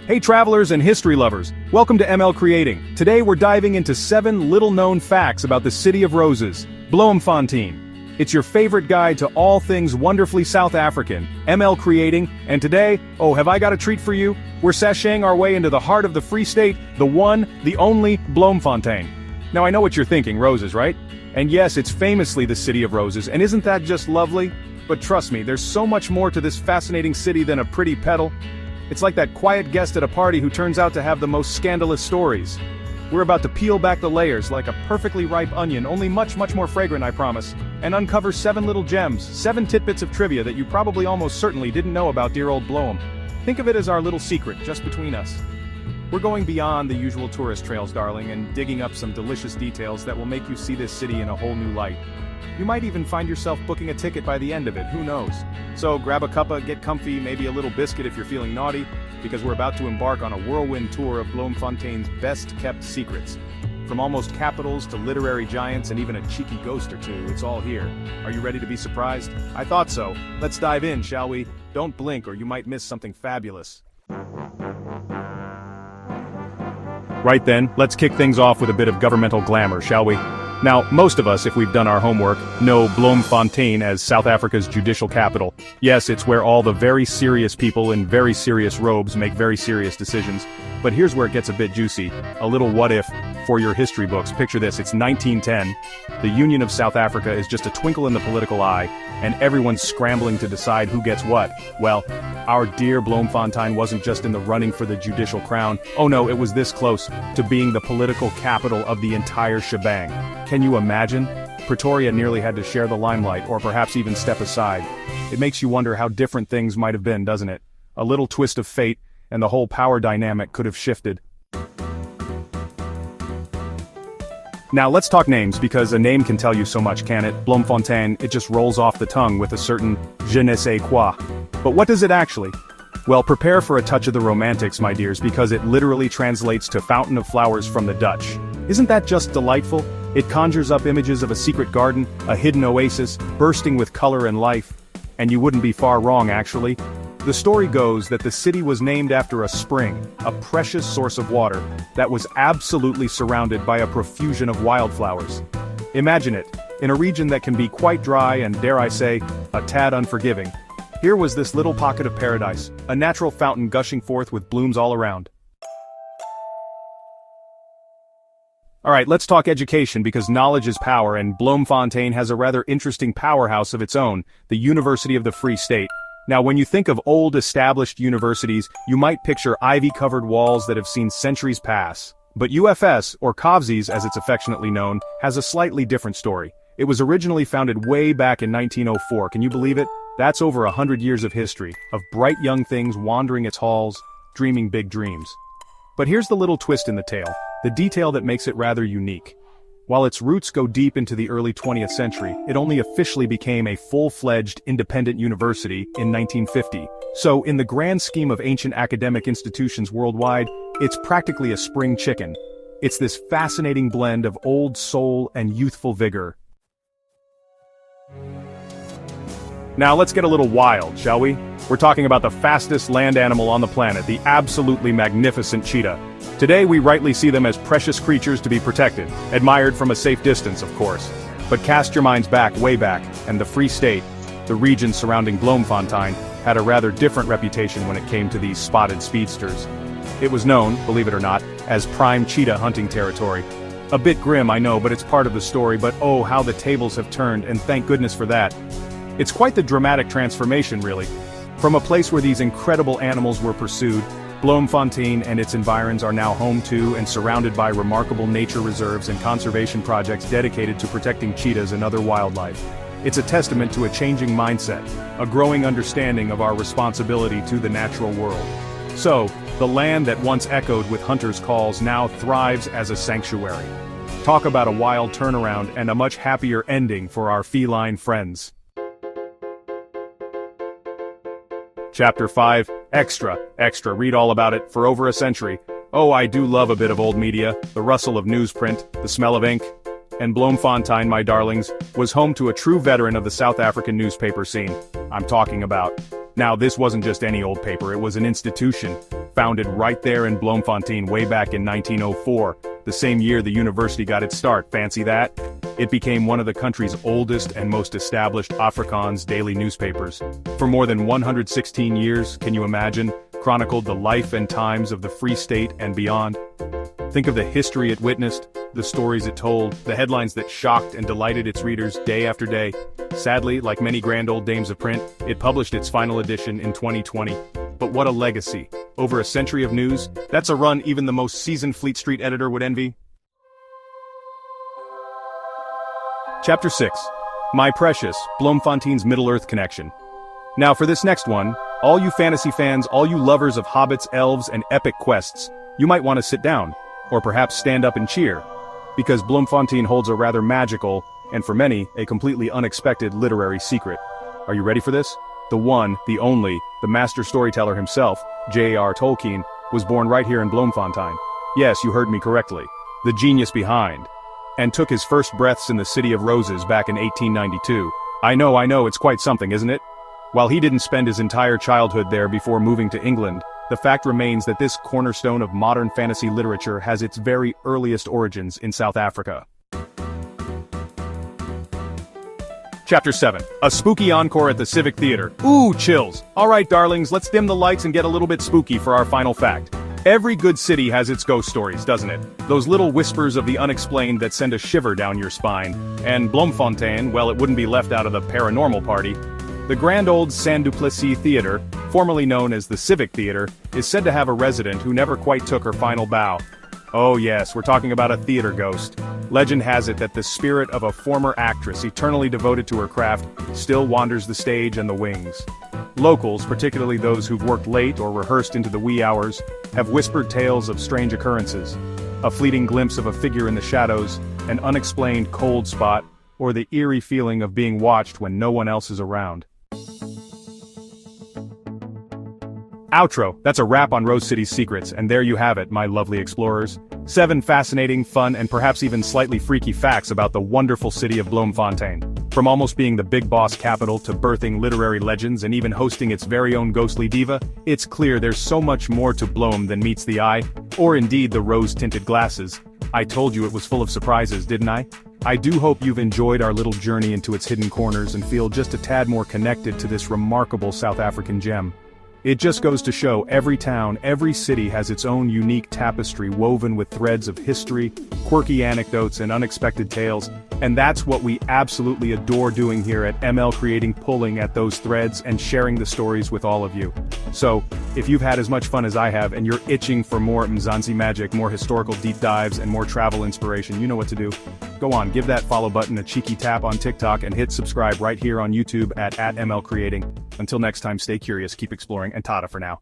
Hey travelers and history lovers, welcome to ML Creating. Today we're diving into 7 little-known facts about the City of Roses, Bloemfontein. It's your favorite guide to all things wonderfully South African, ML Creating, and today, oh have I got a treat for you? We're sashaying our way into the heart of the Free State, the one, the only, Bloemfontein. Now I know what you're thinking, roses, right? And yes, it's famously the City of Roses, and isn't that just lovely? But trust me, there's so much more to this fascinating city than a pretty petal. It's like that quiet guest at a party who turns out to have the most scandalous stories. We're about to peel back the layers like a perfectly ripe onion, only much more fragrant, I promise, and uncover 7 little gems, 7 tidbits of trivia that you probably almost certainly didn't know about dear old Bloem. Think of it as our little secret, just between us. We're going beyond the usual tourist trails, darling, and digging up some delicious details that will make you see this city in a whole new light. You might even find yourself booking a ticket by the end of it, who knows? So grab a cuppa, get comfy, maybe a little biscuit if you're feeling naughty, because we're about to embark on a whirlwind tour of Bloemfontein's best-kept secrets. From almost capitals to literary giants and even a cheeky ghost or two, it's all here. Are you ready to be surprised? I thought so. Let's dive in, shall we? Don't blink or you might miss something fabulous. Right then, let's kick things off with a bit of governmental glamour, shall we? Now, most of us, if we've done our homework, know Bloemfontein as South Africa's judicial capital. Yes, it's where all the very serious people in very serious robes make very serious decisions. But here's where it gets a bit juicy. A little what if for your history books. Picture this, it's 1910. The Union of South Africa is just a twinkle in the political eye, and everyone's scrambling to decide who gets what. Well, our dear Bloemfontein wasn't just in the running for the judicial crown. Oh no, it was this close to being the political capital of the entire shebang. Can you imagine? Pretoria nearly had to share the limelight, or perhaps even step aside. It makes you wonder how different things might have been, doesn't it? A little twist of fate, and the whole power dynamic could have shifted. Now let's talk names, because a name can tell you so much, can it? Bloemfontein, it just rolls off the tongue with a certain je ne sais quoi. But what does it actually? Well, prepare for a touch of the romantics, my dears, because it literally translates to fountain of flowers from the Dutch. Isn't that just delightful? It conjures up images of a secret garden, a hidden oasis, bursting with color and life. And you wouldn't be far wrong, actually. The story goes that the city was named after a spring, a precious source of water, that was absolutely surrounded by a profusion of wildflowers. Imagine it, in a region that can be quite dry and, dare I say, a tad unforgiving. Here was this little pocket of paradise, a natural fountain gushing forth with blooms all around. Alright, let's talk education, because knowledge is power, and Bloemfontein has a rather interesting powerhouse of its own, the University of the Free State. Now when you think of old established universities, you might picture ivy-covered walls that have seen centuries pass. But UFS, or COVSIS as it's affectionately known, has a slightly different story. It was originally founded way back in 1904, can you believe it? That's over 100 years of history, of bright young things wandering its halls, dreaming big dreams. But here's the little twist in the tale, the detail that makes it rather unique. While its roots go deep into the early 20th century, it only officially became a full-fledged independent university in 1950. So, in the grand scheme of ancient academic institutions worldwide, it's practically a spring chicken. It's this fascinating blend of old soul and youthful vigor. Now let's get a little wild, shall we? We're talking about the fastest land animal on the planet, the absolutely magnificent cheetah. Today we rightly see them as precious creatures to be protected, admired from a safe distance, of course. But cast your minds back, way back, and the Free State, the region surrounding Bloemfontein, had a rather different reputation when it came to these spotted speedsters. It was known, believe it or not, as prime cheetah hunting territory. A bit grim, I know, but it's part of the story, but oh, how the tables have turned, and thank goodness for that. It's quite the dramatic transformation, really. From a place where these incredible animals were pursued, Bloemfontein and its environs are now home to and surrounded by remarkable nature reserves and conservation projects dedicated to protecting cheetahs and other wildlife. It's a testament to a changing mindset, a growing understanding of our responsibility to the natural world. So, the land that once echoed with hunters' calls now thrives as a sanctuary. Talk about a wild turnaround and a much happier ending for our feline friends. Chapter 5, Extra, read all about it, for over a century. Oh, I do love a bit of old media, the rustle of newsprint, the smell of ink. And Bloemfontein, my darlings, was home to a true veteran of the South African newspaper scene. I'm talking about Now, this wasn't just any old paper, it was an institution, founded right there in Bloemfontein way back in 1904, the same year the university got its start. Fancy that? It became one of the country's oldest and most established Afrikaans daily newspapers. For more than 116 years, can you imagine, chronicled the life and times of the Free State and beyond. Think of the history it witnessed, the stories it told, the headlines that shocked and delighted its readers day after day. Sadly, like many grand old dames of print, it published its final edition in 2020. But what a legacy. Over a century of news, that's a run even the most seasoned Fleet Street editor would envy. Chapter 6. My Precious, Bloemfontein's Middle-earth Connection. Now for this next one, all you fantasy fans, all you lovers of hobbits, elves, and epic quests, you might want to sit down, or perhaps stand up and cheer, because Bloemfontein holds a rather magical, and for many, a completely unexpected literary secret. Are you ready for this? The one, the only, the master storyteller himself, J.R. Tolkien, was born right here in Bloemfontein. Yes, you heard me correctly. The genius behind. And took his first breaths in the City of Roses back in 1892. I know, it's quite something, isn't it? While he didn't spend his entire childhood there before moving to England, the fact remains that this cornerstone of modern fantasy literature has its very earliest origins in South Africa. Chapter 7. A spooky encore at the Civic Theater. Ooh, chills. Alright darlings, let's dim the lights and get a little bit spooky for our final fact. Every good city has its ghost stories, doesn't it? Those little whispers of the unexplained that send a shiver down your spine. And Bloemfontein, well, it wouldn't be left out of the paranormal party. The grand old Saint Duplessis Theater, formerly known as the Civic Theater, is said to have a resident who never quite took her final bow. Oh yes, we're talking about a theater ghost. Legend has it that the spirit of a former actress eternally devoted to her craft still wanders the stage and the wings. Locals, particularly those who've worked late or rehearsed into the wee hours, have whispered tales of strange occurrences. A fleeting glimpse of a figure in the shadows, an unexplained cold spot, or the eerie feeling of being watched when no one else is around. Outro, that's a wrap on Rose City's secrets, and there you have it, my lovely explorers. 7 fascinating, fun, and perhaps even slightly freaky facts about the wonderful city of Bloemfontein. From almost being the big boss capital to birthing literary legends and even hosting its very own ghostly diva, it's clear there's so much more to Bloem than meets the eye, or indeed the rose-tinted glasses. I told you it was full of surprises, didn't I? I do hope you've enjoyed our little journey into its hidden corners and feel just a tad more connected to this remarkable South African gem. It just goes to show every town, every city has its own unique tapestry woven with threads of history, quirky anecdotes, and unexpected tales, and that's what we absolutely adore doing here at ML Creating, pulling at those threads and sharing the stories with all of you. So, if you've had as much fun as I have and you're itching for more Mzansi magic, more historical deep dives, and more travel inspiration, you know what to do. Go on, give that follow button a cheeky tap on TikTok and hit subscribe right here on YouTube at ML Creating. Until next time, stay curious, keep exploring, and tada for now.